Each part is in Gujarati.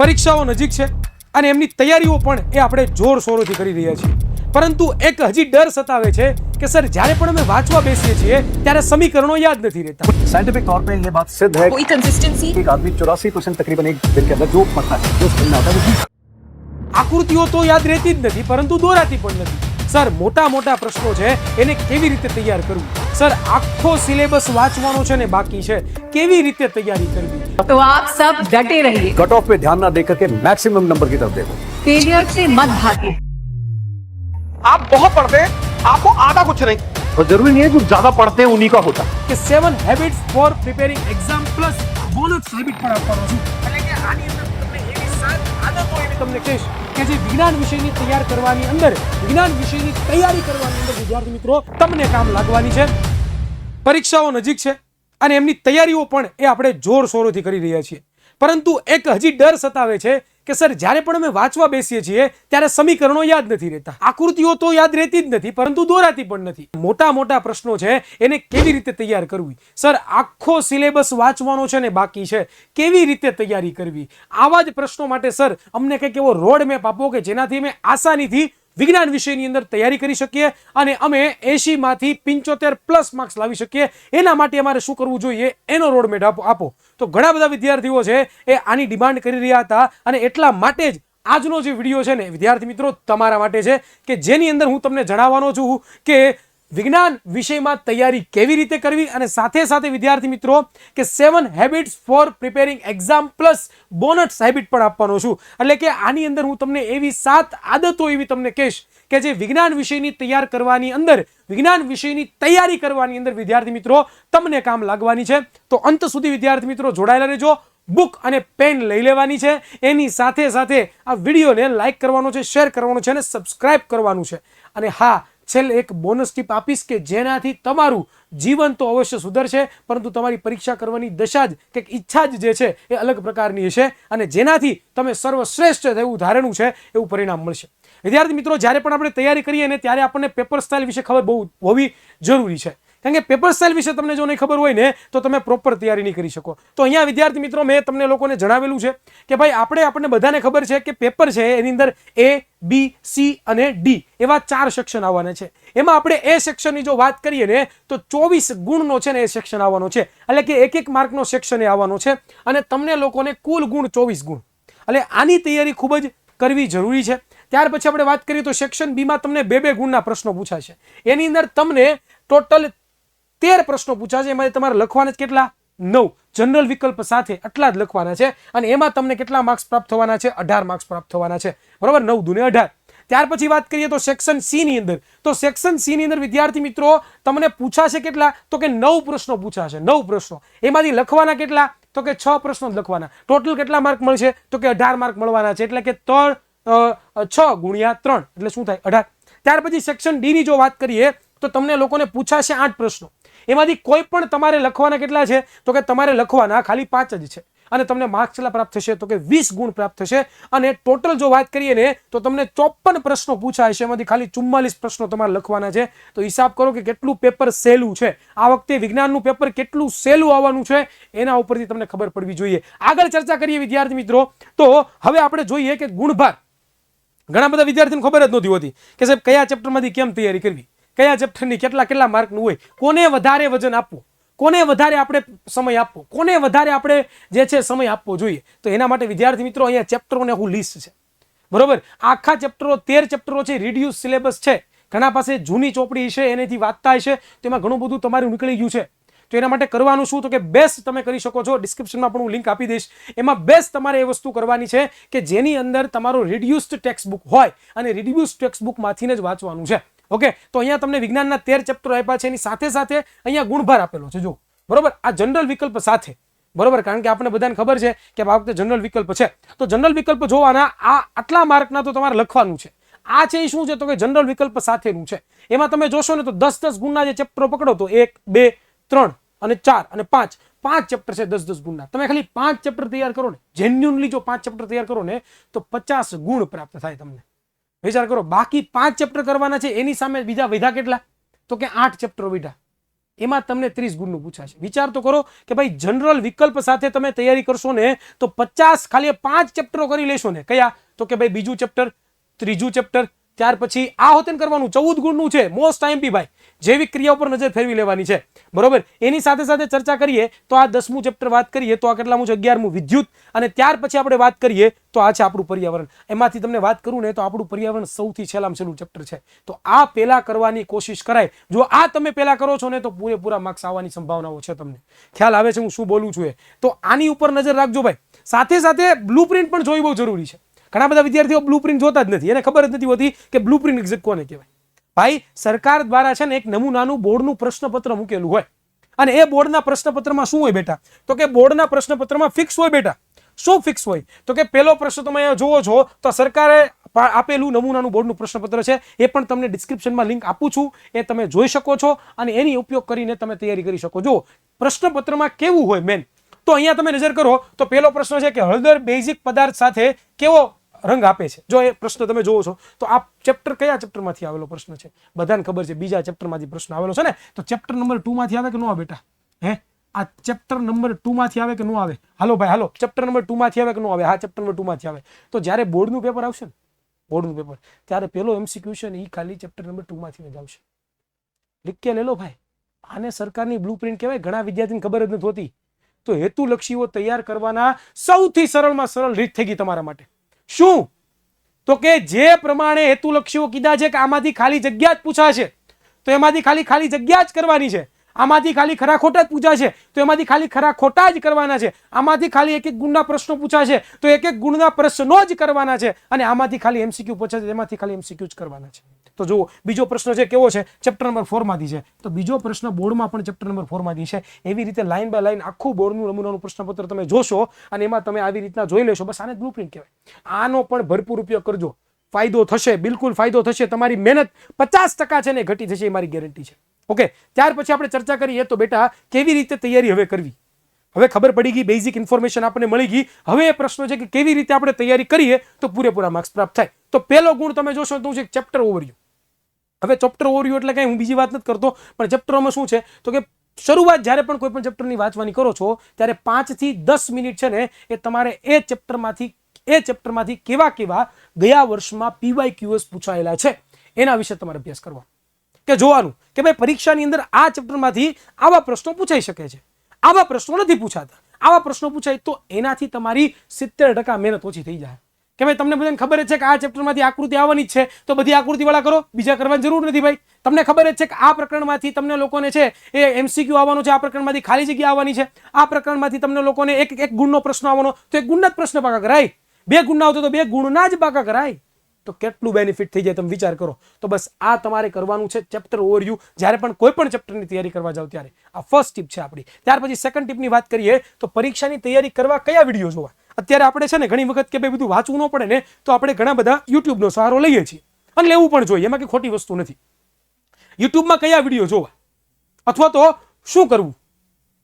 પરીક્ષાઓ નજીક છે અને એમની તૈયારીઓ પણ એ આપણે જોરશોરોથી કરી રહ્યા છીએ, પરંતુ એક હજી ડર સતાવે છે કે સર જ્યારે પણ અમે વાંચવા બેસીએ છીએ ત્યારે સમીકરણો યાદ નથી રહેતા। साइंटिफिक तौर पे ये बात सिद्ध है कोई कंसिस्टेंसी कि एक आदमी 84% तकरीबन एक दिन के अंदर जो पढ़ता है जो समझ में आता है वो આકૃતિઓ તો યાદ રહેતી જ નથી, પરંતુ દોરાતી પણ નથી। સર મોટા મોટા પ્રશ્નો છે એને કેવી રીતે તૈયાર કરવું? સર આખો સિલેબસ વાંચવાનો છે ને બાકી છે, કેવી રીતે તૈયારી કરવી? तो आप सब डटे रहिए, कट ऑफ पे ध्यान ना देकर के मैक्सिमम नंबर की तरफ देखो। फेलियर से मत भागिए। आप बहुत पढ़ते हैं, आपको आता कुछ नहीं। और जरूरी नहीं है जो ज्यादा पढ़ते हैं उन्हीं का होता है। કે 7 habits for preparing exam plus bonus habit પણ આપવાનો છું, એટલે કે આની અંદર તમને એવી 7 આદતો એવી તમને કહીશ કે જે વિજ્ઞાન વિષયની તૈયાર કરવાની અંદર, વિજ્ઞાન વિષયની તૈયારી કરવાની અંદર વિદ્યાર્થી મિત્રો તમને કામ લાગવાની છે। પરીક્ષાઓ નજીક છે અને એમની તૈયારીઓ પણ એ આપણે જોરશોરોથી કરી રહ્યા છીએ, પરંતુ એક હજી ડર સતાવે છે કે સર જ્યારે પણ અમે વાંચવા બેસીએ છીએ ત્યારે સમીકરણો યાદ નથી રહેતા। આકૃતિઓ તો યાદ રહેતી જ નથી, પરંતુ દોરાતી પણ નથી। મોટા મોટા પ્રશ્નો છે એને કેવી રીતે તૈયાર કરવી? સર આખો સિલેબસ વાંચવાનો છે ને બાકી છે, કેવી રીતે તૈયારી કરવી? આવા જ પ્રશ્નો માટે સર અમને કંઈક એવો રોડ મેપ આપો કે જેનાથી અમે આસાનીથી વિજ્ઞાન વિષયની અંદર તૈયારી કરી શકીએ અને અમે 80 માંથી 75 પ્લસ માર્ક્સ લાવી શકીએ। એના માટે અમારે શું કરવું જોઈએ એનો રોડ મેપ આપો। તો ઘણા બધા વિદ્યાર્થીઓ છે એ આની ડિમાન્ડ કરી રહ્યા હતા અને એટલા માટે જ આજનો જે વિડીયો છે ને વિદ્યાર્થી મિત્રો તમારા માટે છે કે જેની અંદર હું તમને જણાવવાનો છું કે વિજ્ઞાન વિષયમાં તૈયારી કેવી રીતે કરવી અને સાથે સાથે વિદ્યાર્થી મિત્રો કે 7 habits for preparing exam plus bonus habit પણ આપવાનો છું। એટલે કે આની અંદર હું તમને એવી 7 આદતો એવી તમને કહીશ કે જે વિજ્ઞાન વિષયની તૈયાર કરવાની અંદર, વિજ્ઞાન વિષયની તૈયારી કરવાની અંદર વિદ્યાર્થી મિત્રો તમને કામ લાગવાની છે। તો અંત સુધી વિદ્યાર્થી મિત્રો જોડાયેલા રહેજો, બુક અને પેન લઈ લેવાની છે, એની સાથે સાથે આ વિડીયોને લાઈક કરવાનો છે, શેર કરવાનો છે અને સબસ્ક્રાઇબ કરવાનું છે। અને હા, છેલ્લે એક બોનસ ટીપ આપીશ કે જેનાથી તમારું જીવન તો અવશ્ય સુધરશે, પરંતુ તમારી પરીક્ષા કરવાની દશા જ કે ઈચ્છા જ જે છે એ અલગ પ્રકારની હશે અને જેનાથી તમે સર્વશ્રેષ્ઠ એવું ધારેલું છે એવું પરિણામ મળશે। વિદ્યાર્થી મિત્રો, જ્યારે પણ આપણે તૈયારી કરીએ ને ત્યારે આપણને પેપર સ્ટાઇલ વિશે ખબર બહુ હોવી જરૂરી છે, કારણ કે પેપર સ્ટાઇલ વિશે તમને જો નહીં ખબર હોય ને તો તમે પ્રોપર તૈયારી નહીં કરી શકો। તો અહીંયા વિદ્યાર્થી મિત્રો મેં તમને લોકોને જણાવેલું છે કે ભાઈ આપણને બધાને ખબર છે કે પેપર છે એની અંદર A, B, C અને D એવા 4 સેક્શન આવવાના છે। એમાં આપણે એ સેક્શનની જો વાત કરીએ ને તો 24 ગુણનો છે ને એ સેક્શન આવવાનો છે, એટલે કે એક માર્કનો સેક્શન એ આવવાનો છે અને તમને લોકોને કુલ ગુણ 24 ગુણ, એટલે આની તૈયારી ખૂબ જ કરવી જરૂરી છે। ત્યાર પછી આપણે વાત કરીએ તો સેક્શન B માં તમને 2 ગુણના પ્રશ્નો પૂછાશે, એની અંદર તમને ટોટલ 13 પ્રશ્નો પૂછાશે, એમાં તમારે લખવાના કેટલા? 9 જનરલ વિકલ્પ સાથે આટલા જ લખવાના છે અને એમાં તમને કેટલા માર્ક્સ પ્રાપ્ત થવાના છે? 18 માર્ક્સ પ્રાપ્ત થવાના છે, બરોબર? 9 દુને 18। ત્યાર પછી વાત કરીએ તો સેક્શન C ની અંદર, તો સેક્શન C ની અંદર વિદ્યાર્થી મિત્રો તમને પૂછાશે કેટલા? તો કે 9 પ્રશ્નો પૂછાશે, 9 પ્રશ્નો, એમાંથી લખવાના કેટલા? તો કે 6 પ્રશ્નો જ લખવાના। ટોટલ કેટલા માર્ક મળશે? તો કે 18 માર્ક મળવાના છે, એટલે કે 6 ગુણ્યા 3 એટલે શું થાય? 18। ત્યાર પછી સેક્શન D ની જો વાત કરીએ તો તમને લોકોને પૂછાશે 8 પ્રશ્નો, એમાંથી કોઈ પણ તમારે લખવાના કેટલા છે? તો કે તમારે લખવાના ખાલી 5 જ છે અને તમને માર્ક્સ કેટલા પ્રાપ્ત થશે? તો કે 20 ગુણ પ્રાપ્ત થશે। અને ટોટલ જો વાત કરીએ ને તો તમને 54 પ્રશ્નો પૂછાય છે, એમાંથી ખાલી 44 પ્રશ્નો તમારે લખવાના છે। તો હિસાબ કરો કે કેટલું પેપર સહેલું છે। આ વખતે વિજ્ઞાનનું પેપર કેટલું સહેલું આવવાનું છે એના ઉપરથી તમને ખબર પડવી જોઈએ। આગળ ચર્ચા કરીએ વિદ્યાર્થી મિત્રો, તો હવે આપણે જોઈએ કે ગુણભાર ઘણા બધા વિદ્યાર્થીઓને ખબર જ નહોતી હોતી કે સાહેબ કયા ચેપ્ટરમાંથી કેમ તૈયારી કરવી, કયા ચેપ્ટરની કેટલા માર્કનું હોય, કોને વધારે વજન આપવું, કોને વધારે આપણે સમય આપવો, કોને વધારે આપણે જે છે સમય આપવો જોઈએ। તો એના માટે વિદ્યાર્થી મિત્રો અહીંયા ચેપ્ટરોને આખું લિસ્ટ છે, બરોબર? આખા ચેપ્ટરો 13 ચેપ્ટરો છે, રિડ્યુસ સિલેબસ છે, ઘણા પાસે જૂની ચોપડી છે એનેથી વાંચતા હશે તો એમાં ઘણું બધું તમારું નીકળી ગયું છે। તો એના માટે કરવાનું શું? તો કે બેસ્ટ તમે કરી શકો છો, ડિસ્ક્રિપ્શનમાં પણ હું લિંક આપી દઈશ, એમાં બેસ્ટ તમારે એ વસ્તુ કરવાની છે કે જેની અંદર તમારો રિડ્યુસ્ડ ટેક્સ્ટ બુક હોય અને રિડ્યુસ્ડ ટેક્સ્ટ બુકમાંથી જ વાંચવાનું છે। ઓકે, તો અહીંયા તમને વિજ્ઞાનના 13 ચેપ્ટરો આપ્યા છે, એની સાથે સાથે અહીંયા ગુણભાર આપેલો છે, જો બરોબર? આ જનરલ વિકલ્પ સાથે, બરોબર? કારણ કે આપણે બધાને ખબર છે કે આ વખતે જનરલ વિકલ્પ છે, તો જનરલ વિકલ્પ જોવાના, આ આટલા માર્કના તો તમારે લખવાનું છે। આ છે શું છે? તો કે જનરલ વિકલ્પ સાથેનું છે, એમાં તમે જોશો ને તો 10 ગુણના જે ચેપ્ટરો પકડો તો 1, 2, 3 અને 4 અને 5 ચેપ્ટર છે 10 ગુણના। તમે ખાલી 5 ચેપ્ટર તૈયાર કરો ને, જેન્યુઅનલી જો 5 ચેપ્ટર તૈયાર કરો ને તો 50 ગુણ પ્રાપ્ત થાય તમને। વિચાર કરો, બાકી 5 ચેપ્ટર કરવાના છે, એની સામે બીજા વધ્યા કેટલા? તો કે 8 ચેપ્ટર વધ્યા। એમાં તમને 30 ગુણનું પૂછાશે. વિચાર તો કરો કે ભાઈ જનરલ વિકલ્પ સાથે તમે તૈયારી કરશો ને તો 50 ખાલી 5 ચેપ્ટરો કરી લેશો ને. કયા? તો કે ભાઈ બીજું ચેપ્ટર, ત્રીજું ચેપ્ટર, ત્યાર પછી આ હોતન કરવાનું 14 ગુણનું છે મોસ્ટ આઈએમપી ભાઈ. જૈવિક ક્રિયા ઉપર નજર ફેરવી લેવાની છે, બરોબર. એની સાથે સાથે ચર્ચા કરીએ તો આ 10મું ચેપ્ટર વાત કરીએ તો આ કેટલામું છે? 11મું વિદ્યુત. અને ત્યાર પછી આપણે વાત કરીએ તો આ છે આપણું પર્યાવરણ. એમાંથી તમને વાત કરું ને તો આપણું પર્યાવરણ સૌથી છેલ્લામાં છેલ્લું ચેપ્ટર છે. તો આ પહેલા કરવાની કોશિશ કરાય. જો આ તમે પહેલા કરો છો ને તો પૂરેપૂરા માર્ક્સ આવવાની સંભાવનાઓ છે. તમને ખ્યાલ આવે છે હું શું બોલું છું એ? તો આની ઉપર નજર રાખજો ભાઈ. સાથે સાથે બ્લુપ્રિન્ટ પણ જોવી બહુ જરૂરી છે. ઘણા બધા વિદ્યાર્થીઓ બ્લુપ્રિન્ટ જોતા જ નથી, એને ખબર જ નથી હોતી કે બ્લુપ્રિન્ટ એક્ઝેક્ટ કોને કહેવાય. ભાઈ સરકાર દ્વારા છે ને એક નમૂનાનું બોર્ડનું પ્રશ્નપત્ર મૂકેલું હોય અને એ બોર્ડના પ્રશ્નપત્રમાં શું હોય બેટા? તો કે બોર્ડના પ્રશ્નપત્રમાં ફિક્સ હોય બેટા. શું ફિક્સ હોય? તો કે પહેલો પ્રશ્ન તમે અહીંયા જોવો છો તો સરકારે આપેલું નમૂનાનું બોર્ડનું પ્રશ્નપત્ર છે. એ પણ તમને ડિસ્ક્રિપ્શનમાં લિંક આપું છું, એ તમે જોઈ શકો છો અને એની ઉપયોગ કરીને તમે તૈયારી કરી શકો. જો પ્રશ્નપત્રમાં કેવું હોય મેન, તો અહીંયા તમે નજર કરો તો પહેલો પ્રશ્ન છે કે હળદર બેઝિક પદાર્થ સાથે કેવો રંગ આપે છે. જો એ પ્રશ્ન તમે જોવો છો તો આ ચેપ્ટર કયા ચેપ્ટરમાંથી આવેલો પ્રશ્ન છે? બધાને ખબર છે બીજા ચેપ્ટરમાંથી પ્રશ્ન આવેલો છે ને. તો ચેપ્ટર નંબર 2 માંથી આવે કે ન આવે બેટા? આ ચેપ્ટર નંબર 2 માંથી આવે કે ન આવે? હાલો ભાઈ હાલો, ચેપ્ટર નંબર 2 માંથી આવે કે ન આવે? હા, ચેપ્ટર નંબર 2 માંથી આવે. તો જ્યારે બોર્ડનું પેપર આવશે ને, બોર્ડનું પેપર, ત્યારે પેલો એમસીક્યુ છે ને એ ખાલી ચેપ્ટર નંબર 2 માંથી જ આવશે. લીખ કે લે લો ભાઈ. આને સરકારની બ્લુપ્રિન્ટ કહેવાય. ઘણા વિદ્યાર્થીને ખબર જ નથી હોતી. તો હેતુલક્ષીઓ તૈયાર કરવાના સૌથી સરળમાં સરળ રીત થઈ ગઈ તમારા માટે. શું? તો કે જે પ્રમાણે હેતુલક્ષીઓ કીધા છે કે આમાંથી ખાલી જગ્યા જ પૂછાશે તો એમાંથી ખાલી જગ્યા જ કરવાની છે. આમાંથી ખાલી ખરા ખોટા જ પૂછાશે તો એમાંથી ખાલી ખરા ખોટા જ કરવાના છે. આમાંથી ખાલી એક ગુણના પ્રશ્નો પૂછાશે તો એક ગુણના પ્રશ્નો જ કરવાના છે. અને આમાંથી ખાલી એમસીક્યુ પૂછાશે એમાંથી ખાલી એમસીક્યુ જ કરવાના છે. તો જુઓ બીજો પ્રશ્ન છે કેવો છે? ચેપ્ટર નંબર 4 માંથી છે. તો બીજો પ્રશ્ન બોર્ડમાં પણ ચેપ્ટર નંબર 4 માંથી છે. એવી રીતે લાઈન બાય લાઈન આખું બોર્ડનું નમૂનાનું પ્રશ્નપત્ર તમે જોશો અને એમાં તમે આવી રીતના જોઈ લેશો. બસ આને બ્લુપ્રિન્ટ કહેવાય. આનો પણ ભરપૂર ઉપયોગ કરજો. ફાયદો થશે, બિલકુલ ફાયદો થશે. તમારી મહેનત 50% છે ને ઘટી થશે એ મારી ગેરંટી છે. ઓકે, ત્યાર પછી આપણે ચર્ચા કરીએ તો બેટા કેવી રીતે તૈયારી હવે કરવી. હવે ખબર પડી ગઈ, બેઝિક ઇન્ફોર્મેશન આપણને મળી ગઈ. હવે એ પ્રશ્ન છે કે કેવી રીતે આપણે તૈયારી કરીએ તો પૂરેપૂરા માર્ક્સ પ્રાપ્ત થાય. તો પહેલો ગુણ તમે જોશો તો છે ચેપ્ટર ઓવરવ્યુ. હવે ચેપ્ટર ઓવરવ્યુ એટલે કઈ હું બીજી વાત નથી કરતો, પણ ચેપ્ટરમાં શું છે તો કે શરૂઆત જ્યારે પણ કોઈ પણ ચેપ્ટરની વાંચવાની કરો છો ત્યારે 5 થી 10 મિનિટ છે ને એ તમારે એ ચેપ્ટરમાંથી કેવા ગયા વર્ષમાં PYQs પૂછાયેલા છે એના વિશે તમારે અભ્યાસ કરવાનો. કે જોવાનું કે ભાઈ પરીક્ષાની અંદર આ ચેપ્ટરમાંથી આવા પ્રશ્નો પૂછાઈ શકે છે, આવા પ્રશ્નો નથી પૂછાતા. આવા પ્રશ્નો પૂછાય તો એનાથી તમારી 70% મહેનત ઓછી થઈ જાય. કે ભાઈ તમને બધાને ખબર જ છે કે આ ચેપ્ટરમાંથી આકૃતિ આવવાની જ છે તો બધી આકૃતિવાળા કરો, બીજા કરવાની જરૂર નથી ભાઈ. તમને ખબર જ છે કે આ પ્રકરણમાંથી તમને લોકોને છે એ એમસીક્યુ આવવાનો છે, આ પ્રકરણમાંથી ખાલી જગ્યા આવવાની છે, આ પ્રકરણમાંથી તમને લોકોને એક ગુણનો પ્રશ્ન આવવાનો તો એક ગુણના જ પ્રશ્ન પાકા કરાય, 2 ગુણના આવતો તો 2 ગુણના જ પાકા કરાય. તો કેટલું બેનિફિટ થઈ જાય તમે વિચાર કરો. તો બસ આ તમારે કરવાનું છે ચેપ્ટર ઓવરવ્યુ. જ્યારે પણ કોઈ પણ ચેપ્ટરની તૈયારી કરવા જાવ ત્યારે આ ફર્સ્ટ ટીપ છે આપણી. ત્યાર પછી સેકન્ડ ટીપની વાત કરીએ તો પરીક્ષાની તૈયારી કરવા કયા વિડીયો જોવા. અત્યારે આપણે છે ને ઘણી વખત કે ભાઈ બધું વાંચવું ન પડે ને તો આપણે ઘણા બધા યુટ્યુબનો સહારો લઈએ છીએ અને લેવું પણ જોઈએ, એમાં કઈ ખોટી વસ્તુ નથી. યુટ્યુબમાં કયા વિડીયો જોવા અથવા તો શું કરવું,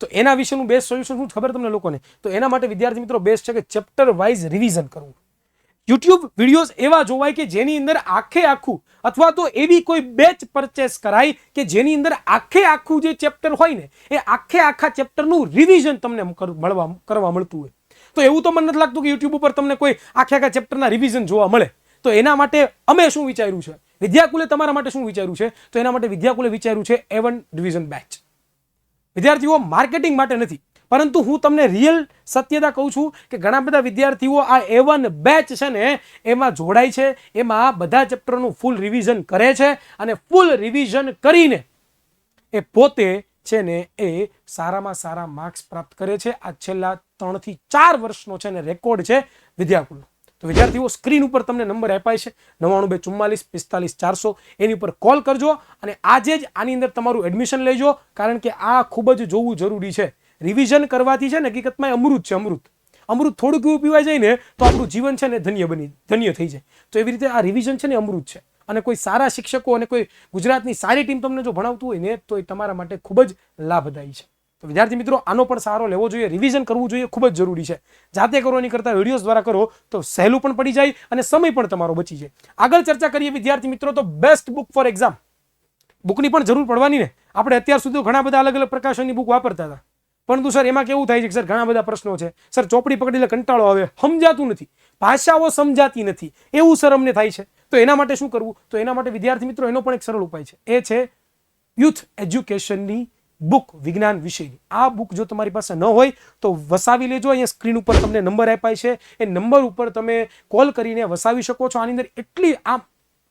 તો એના વિશેનું બેસ્ટ સોલ્યુશન શું ખબર તમને લોકોને? તો એના માટે વિદ્યાર્થી મિત્રો બેસ્ટ છે કે ચેપ્ટર વાઇઝ રિવિઝન કરવું. યુટ્યુબ વિડીયોઝ એવા જોવાય કે જેની અંદર આખું અથવા તો એવી કોઈ બેચ પરચેસ કરાય કે જેની અંદર આખું જે ચેપ્ટર હોય ને એ આખા ચેપ્ટરનું રિવિઝન તમને કરવા મળતું હોય. તો એવું તો મને નથી લાગતું કે યુટ્યુબ ઉપર તમને કોઈ આખા ચેપ્ટરના રિવિઝન જોવા મળે. તો એના માટે અમે શું વિચાર્યું છે, વિદ્યાકુલે તમારા માટે શું વિચાર્યું છે, તો એના માટે વિદ્યાકુલે વિચાર્યું છે A1 ડિવિઝન બેચ. વિદ્યાર્થીઓ માર્કેટિંગ માટે નથી, પરંતુ હું તમને રિયલ સત્યતા કહું છું કે ઘણા બધા વિદ્યાર્થીઓ આ A1 બેચ છે ને એમાં જોડાય છે, એમાં બધા ચેપ્ટરનું ફૂલ રિવિઝન કરે છે અને ફૂલ રિવિઝન કરીને એ પોતે છે ને એ સારામાં સારા માર્ક્સ પ્રાપ્ત કરે છે. આ છેલ્લા 3 થી 4 વર્ષનો છે ને રેકોર્ડ છે વિદ્યાકુલનો. તો વિદ્યાર્થીઓ સ્ક્રીન ઉપર તમને નંબર આપાય છે 99 244 45 400, એની ઉપર કોલ કરજો અને આજે જ આની અંદર તમારું એડમિશન લેજો, કારણ કે આ ખૂબ જ જોવું જરૂરી છે. રિવિઝન કરવાથી છે ને હકીકતમાં અમૃત છે. અમૃત થોડુંક એવું પીવાઈ જાય ને તો આપણું જીવન છે ને ધન્ય થઈ જાય. તો એવી રીતે આ રિવિઝન છે ને અમૃત છે. અને કોઈ સારા શિક્ષકો અને કોઈ ગુજરાતની સારી ટીમ તમને જો ભણાવતું હોય ને તો એ તમારા માટે ખૂબ જ લાભદાયી છે. તો વિદ્યાર્થી મિત્રો આનો પણ સહારો લેવો જોઈએ, રિવિઝન કરવું જોઈએ, ખૂબ જ જરૂરી છે. જાતે કરવાની કરતાં વિડીયોઝ દ્વારા કરો તો સહેલું પણ પડી જાય અને સમય પણ તમારો બચી જાય. આગળ ચર્ચા કરીએ વિદ્યાર્થી મિત્રો તો બેસ્ટ બુક ફોર એક્ઝામ. બુકની પણ જરૂર પડવાની ને. આપણે અત્યાર સુધી ઘણા બધા અલગ અલગ પ્રકાશનની બુક વાપરતા હતા, પરંતુ સર એમાં કેવું થાય છે કે સર ઘણા બધા પ્રશ્નો છે, સર ચોપડી પકડી લે કંટાળો આવે, સમજાતું નથી, ભાષાઓ સમજાતી નથી, એવું સર અમને થાય છે. તો એના માટે શું કરવું? તો એના માટે વિદ્યાર્થી મિત્રો એનો પણ એક સરળ ઉપાય છે, એ છે યુથ એજ્યુકેશનની બુક, વિજ્ઞાન વિષયની. આ બુક જો તમારી પાસે ન હોય તો વસાવી લેજો. અહીંયા સ્ક્રીન ઉપર તમને નંબર આપ્યા છે, એ નંબર ઉપર તમે કોલ કરીને વસાવી શકો છો. આની અંદર એટલી આમ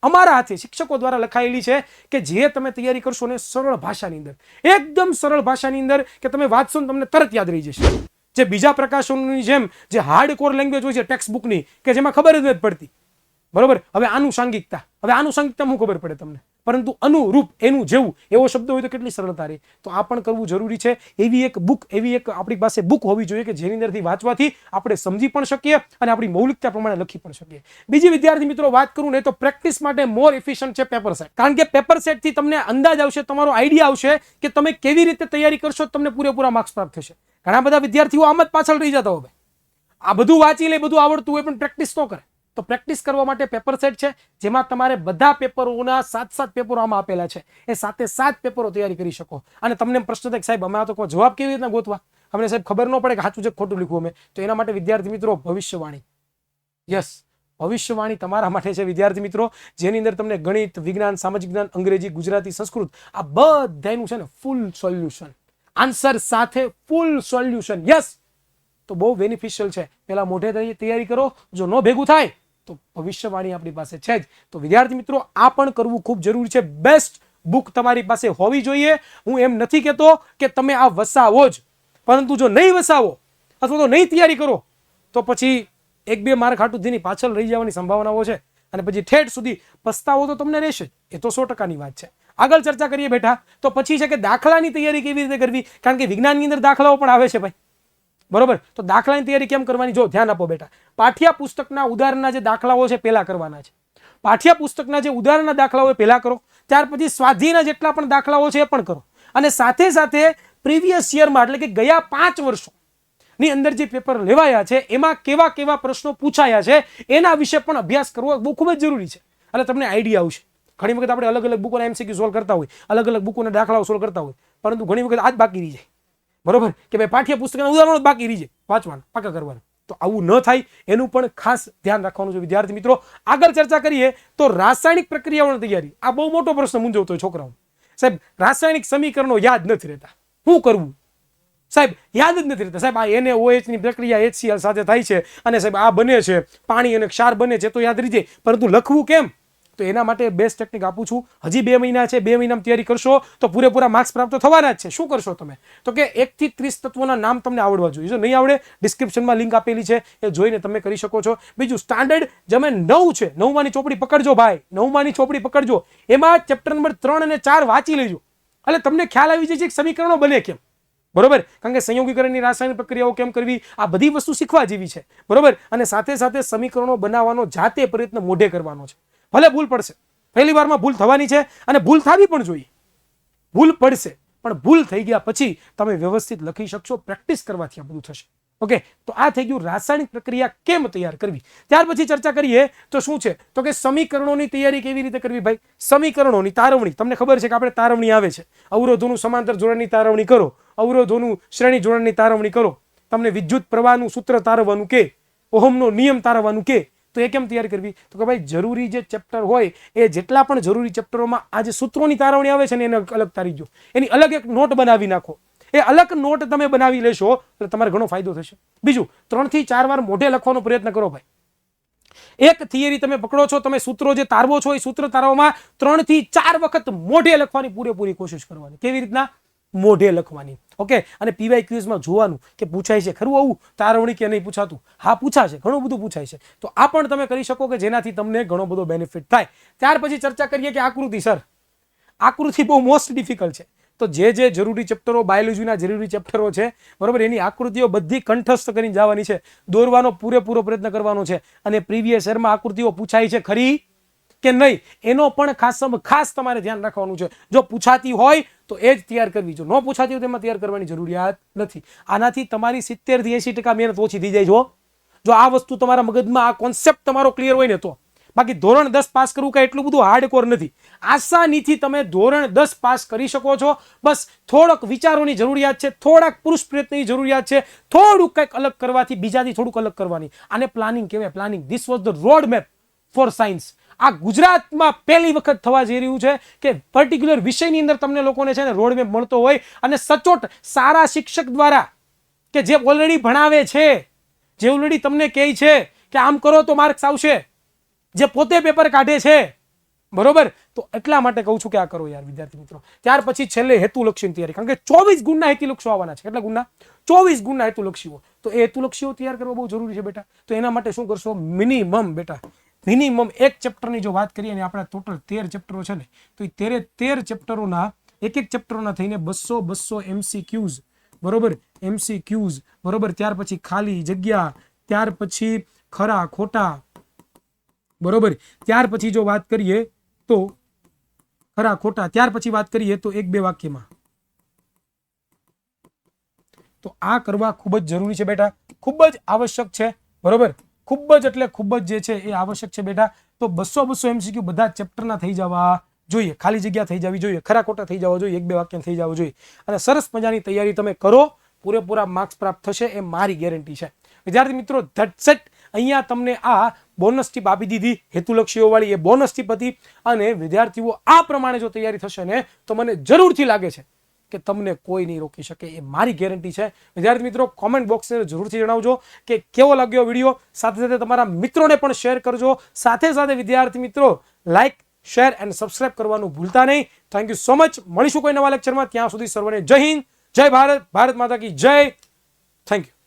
અમારા હાથે શિક્ષકો દ્વારા લખાયેલી છે કે જે તમે તૈયારી કરશો ને સરળ ભાષાની અંદર, એકદમ સરળ ભાષાની અંદર, કે તમે વાંચશો ને તમને તરત યાદ રહી જશે. જે બીજા પ્રકાશનોની જેમ જે હાર્ડ કોર લેંગ્વેજ હોય છે ટેક્સ્ટ બુકની, કે જેમાં ખબર જ નથી પડતી, બરોબર. હવે આનુષાંગિકતા શું ખબર પડે તમને, પરંતુ અનુરૂપ એનું જેવું એવો શબ્દ હોય તો કેટલી સરળતા રહે. તો આ પણ કરવું જરૂરી છે. એવી એક બુક, એવી એક આપણી પાસે બુક હોવી જોઈએ કે જેની અંદરથી વાંચવાથી આપણે સમજી પણ શકીએ અને આપણી મૌલિકતા પ્રમાણે લખી પણ શકીએ. બીજી વિદ્યાર્થી મિત્રો વાત કરું ને તો પ્રેક્ટિસ માટે મોર એફિશિયન્ટ છે પેપર સેટ. કારણ કે પેપર સેટથી તમને અંદાજ આવશે, તમારો આઈડિયા આવશે કે તમે કેવી રીતે તૈયારી કરશો, તમને પૂરેપૂરા માર્ક્સ પ્રાપ્ત થશે. ઘણા બધા વિદ્યાર્થીઓ આમ જ પાછળ રહી જતા હોય, આ બધું વાંચી લે, બધું આવડતું હોય પણ પ્રેક્ટિસ ન કરે. તો પ્રેક્ટિસ કરવા માટે પેપર સેટ છે, જેમાં તમારે બધા પેપરોના 7 પેપરો આમાં આપેલા છે. એ 7 પેપરો તૈયારી કરી શકો. અને તમને પ્રશ્ન થાય કે સાહેબ અમે આ તો જવાબ કેવી રીતના ગોતવા, અમને સાહેબ ખબર ન પડે કે સાચું છે ખોટું લખવું અમે. તો એના માટે વિદ્યાર્થી મિત્રો ભવિષ્યવાણી, યસ, ભવિષ્યવાણી તમારા માટે છે વિદ્યાર્થી મિત્રો, જેની અંદર તમને ગણિત, વિજ્ઞાન, સામાજિક જ્ઞાન, અંગ્રેજી, ગુજરાતી, સંસ્કૃત આ બધાનું છે ને ફૂલ સોલ્યુશન, આન્સર સાથે ફૂલ સોલ્યુશન. યસ, તો બહુ બેનિફિશિયલ છે. પહેલા મોઢે તૈયારી કરો, જો ન ભેગું થાય તો ભવિષ્યવાણી આપણી પાસે છે જ. તો વિદ્યાર્થી મિત્રો આ પણ કરવું ખૂબ જરૂરી છે. બેસ્ટ બુક તમારી પાસે હોવી જોઈએ. હું એમ નથી કહેતો કે તમે આ વસાવો જ, પરંતુ જો નહીં વસાવો અથવા તો નહીં તૈયારી કરો તો પછી 1-2 માર્ક હાટું થઈને પાછળ રહી જવાની સંભાવનાઓ છે અને પછી ઠેઠ સુધી પસ્તાવો તો તમને રહેશે. એ તો 100%ની વાત છે. આગળ ચર્ચા કરીએ બેઠા તો પછી છે કે દાખલાની તૈયારી કેવી રીતે કરવી, કારણ કે વિજ્ઞાનની અંદર દાખલાઓ પણ આવે છે ભાઈ, બરોબર. તો દાખલાની તૈયારી કેમ કરવાની, જો ધ્યાન આપો બેટા. પાઠ્યપુસ્તકના ઉદાહરણના જે દાખલાઓ છે પહેલા કરવાના છે. પાઠ્યપુસ્તકના જે ઉદાહરણના દાખલાઓ પહેલા કરો, ત્યાર પછી સ્વાધ્યાયના જેટલા પણ દાખલાઓ છે એ પણ કરો. અને સાથે સાથે પ્રીવિયસ યરમાં એટલે કે ગયા 5 વર્ષોની અંદર જે પેપર લેવાયા છે એમાં કેવા કેવા પ્રશ્નો પૂછાયા છે એના વિશે પણ અભ્યાસ કરવો બહુ ખૂબ જ જરૂરી છે. એટલે તમને આઈડિયા આવશે. ઘણી વખત આપણે અલગ અલગ બુકોના એમસીક્યુ સોલ્વ કરતા હોય, અલગ અલગ બુકોના દાખલાઓ સોલ્વ કરતા હોય, પરંતુ ઘણી વખત આ જ બાકી રહી જાય, બરોબર, કે ભાઈ પાઠ્યપુસ્તકના ઉદાહરણો બાકી રહી જાય વાંચવાના, પાકા કરવાના. તો આવું ન થાય એનું પણ ખાસ ધ્યાન રાખવાનું છે વિદ્યાર્થી મિત્રો. આગળ ચર્ચા કરીએ તો રાસાયણિક પ્રક્રિયાઓની તૈયારી. આ બહુ મોટો પ્રશ્ન મૂંઝવતો હોય છોકરાઓ. સાહેબ રાસાયણિક સમીકરણો યાદ નથી રહેતા, શું કરવું? સાહેબ યાદ જ નથી રહેતા. સાહેબ આ NaOH ની પ્રક્રિયા HCl સાથે થાય છે અને સાહેબ આ બને છે, પાણી અને ક્ષાર બને છે, તો યાદ રહી જાય, પરંતુ લખવું કેમ? તો એના માટે બેસ્ટ ટેકનિક આપું છું. હજી 2 મહિના છે, 2 મહિનામાં તૈયારી કરશો તો પૂરેપૂરા માર્ક્સ પ્રાપ્ત થવાના જ છે. શું કરશો તમે? તો કે 1 થી 30 તત્વોના નામ તમને આવડવા જોઈએ. જો નહીં આવડે, ડિસ્ક્રિપ્શનમાં લિંક આપેલી છે, એ જોઈને તમે કરી શકો છો. બીજું સ્ટાન્ડર્ડ જેમે 9 છે, 9માની ચોપડી પકડજો ભાઈ, 9માની ચોપડી પકડજો. એમાં ચેપ્ટર નંબર 3 અને 4 વાંચી લેજો, એટલે તમને ખ્યાલ આવી જાય છે કે સમીકરણો બને કેમ, બરોબર. કારણ કે સંયોગીકરણની રાસાયણિક પ્રક્રિયાઓ કેમ કરવી, આ બધી વસ્તુ શીખવા જેવી છે, બરોબર. અને સાથે સાથે સમીકરણો બનાવવાનો જાતે પ્રયત્ન મોઢે કરવાનો છે. ભલે ભૂલ પડશે, પહેલી વારમાં ભૂલ થવાની છે અને ભૂલ થવી પણ જોઈએ. ભૂલ પડશે પણ ભૂલ થઈ ગયા પછી તમે વ્યવસ્થિત લખી શકશો. પ્રેક્ટિસ કરવાથી આ બધું થશે. ઓકે, તો આ થઈ ગયું રાસાયણિક પ્રક્રિયા કેમ તૈયાર કરવી. ત્યાર પછી ચર્ચા કરીએ તો શું છે, તો કે સમીકરણોની તૈયારી કેવી રીતે કરવી ભાઈ. સમીકરણોની તારવણી, તમને ખબર છે કે આપણે તારવણી આવે છે, અવરોધોનું સમાંતર જોડાણની તારવણી કરો, અવરોધોનું શ્રેણી જોડાણની તારવણી કરો, તમને વિદ્યુત પ્રવાહનું સૂત્ર તારવવાનું કે, ઓહમનો નિયમ તારવવાનું કે. તો એ કેમ તૈયાર કરવી? તો કે ભાઈ જરૂરી જે ચેપ્ટર હોય એ જેટલા પણ જરૂરી ચેપ્ટરોમાં આ જે સૂત્રોની તારવણી આવે છે ને એને અલગ તારી દો, એની અલગ એક નોટ બનાવી નાખો. એ અલગ નોટ તમે બનાવી લેશો એટલે તમારે ઘણો ફાયદો થશે. બીજું 3 થી 4 વાર મોઢે લખવાનો પ્રયત્ન કરો ભાઈ. એક થિયરી તમે પકડો છો, તમે સૂત્રો જે તારવો છો એ સૂત્ર તારવામાં 3 થી 4 વખત મોઢે લખવાની પૂરેપૂરી કોશિશ કરવાની. કેવી રીતના? મોઢે લખવાની. ઓકે, અને પીવાય ક્વિઝમાં જોવાનું કે પૂછાય છે ખરું આવું તારવણી કે નહીં પૂછાતું. હા પૂછાશે, ઘણું બધું પૂછાય છે. તો આ પણ તમે કરી શકો કે જેનાથી તમને ઘણો બધો બેનિફિટ થાય. ત્યાર પછી ચર્ચા કરીએ કે આકૃતિ. સર આકૃતિ બહુ મોસ્ટ ડિફિકલ્ટ છે. તો જે જરૂરી ચેપ્ટરો, બાયોલોજીના જરૂરી ચેપ્ટરો છે, બરોબર, એની આકૃતિઓ બધી કંઠસ્થ કરીને જવાની છે, દોરવાનો પૂરેપૂરો પ્રયત્ન કરવાનો છે. અને પ્રીવિયસ યરમાં આકૃતિઓ પૂછાય છે ખરી કે નહીં એનો પણ ખાસ તમારે ધ્યાન રાખવાનું છે. જો પૂછાતી હોય તો એ જ તૈયાર કરવી, જો ન પૂછાતી હોય તેમાં તૈયાર કરવાની જરૂરિયાત નથી. આનાથી તમારી 70 થી 80% મહેનત ઓછી થઈ જાય. જો આ વસ્તુ તમારા મગજમાં, આ કોન્સેપ્ટ તમારો ક્લિયર હોય ને તો બાકી ધોરણ 10 પાસ કરવું કઈ એટલું બધું હાર્ડકોર નથી. આસાનીથી તમે ધોરણ 10 પાસ કરી શકો છો. બસ થોડોક વિચારોની જરૂરિયાત છે, થોડાક પુરુષ પ્રયત્નની જરૂરિયાત છે, થોડુંક કંઈક અલગ કરવાથી, બીજાથી થોડુંક અલગ કરવાની. આને પ્લાનિંગ કહેવાય, planning. This was the road map for science. આ ગુજરાતમાં પહેલી વખત થવા જઈ રહ્યું છે કે પર્ટિક્યુલર વિષયની અંદર તમને લોકોને છે ને રોડ મેપ મળતો હોય, અને સચોટ સારા શિક્ષક દ્વારા, કે જે ઓલરેડી ભણાવે છે, જે ઓલરેડી તમને કહે છે કે આમ કરો તો માર્ક્સ આવશે, જે પોતે પેપર કાઢે છે, બરોબર. તો એટલા માટે કહું છું કે આ કરો યાર વિદ્યાર્થી મિત્રો. ત્યાર પછી છેલ્લે હેતુલક્ષીની તૈયારી, કારણ કે 24 ગુણના હેતુલક્ષીઓ આવવાના છે. કેટલા ગુણના? 24 ગુણના હેતુલક્ષીઓ. તો એ હેતુલક્ષીઓ તૈયાર કરવા બહુ જરૂરી છે બેટા. તો એના માટે શું કરશો? મિનિમમ બેટા, મિનિમમ એક ચેપ્ટરની જો વાત કરીએ, અને આપણા ટોટલ 13 ચેપ્ટરો છે ને, તો એ 13 ચેપ્ટરોના એક ચેપ્ટરોના થઈને 200 MCQs, બરોબર, MCQs, બરોબર. ત્યાર પછી ખાલી જગ્યા, ત્યાર પછી ખરા ખોટા, બરોબર. ત્યાર પછી જો વાત કરીએ તો ખરા ખોટા, ત્યાર પછી વાત કરીએ તો 1-2 વાક્યમાં. તો આ કરવા ખૂબ જ જરૂરી છે બેટા, ખૂબ જ આવશ્યક છે, બરોબર. ખૂબ જ એટલે ખૂબ જ જે છે એ આવશ્યક છે બેટા. તો 200 MCQ બધા ચેપ્ટરના થઈ જવા જોઈએ, ખાલી જગ્યા થઈ જવી જોઈએ, ખરા ખોટા થઈ જવા જોઈએ, 1-2 વાક્ય થઈ જવા જોઈએ, અને સરસ મજાની તૈયારી તમે કરો, પૂરેપૂરા માર્ક્સ પ્રાપ્ત થશે, એ મારી ગેરંટી છે. વિદ્યાર્થી મિત્રો, ધટ્સ ઇટ. અહીંયા તમને આ બોનસ ટીપ આપી દીધી હેતુલક્ષીઓ વાળી, એ બોનસ ટીપ હતી. અને વિદ્યાર્થીઓ આ પ્રમાણે જો તૈયારી થશે ને, તો મને જરૂરથી લાગે છે કે તમને કોઈ નહીં રોકી શકે, એ મારી ગેરંટી છે. વિદ્યાર્થી મિત્રો, કોમેન્ટ બોક્સને જરૂરથી જણાવજો કે કેવો લાગ્યો વિડીયો. સાથે સાથે તમારા મિત્રોને પણ શેર કરજો. સાથે સાથે વિદ્યાર્થી મિત્રો, લાઈક, શેર એન્ડ સબસ્ક્રાઇબ કરવાનું ભૂલતા નહીં. Thank you so much. મળીશું કોઈ નવા લેક્ચરમાં. ત્યાં સુધી સર્વને જય હિન્દ, જય ભારત, ભારત માતા કી જય. Thank you.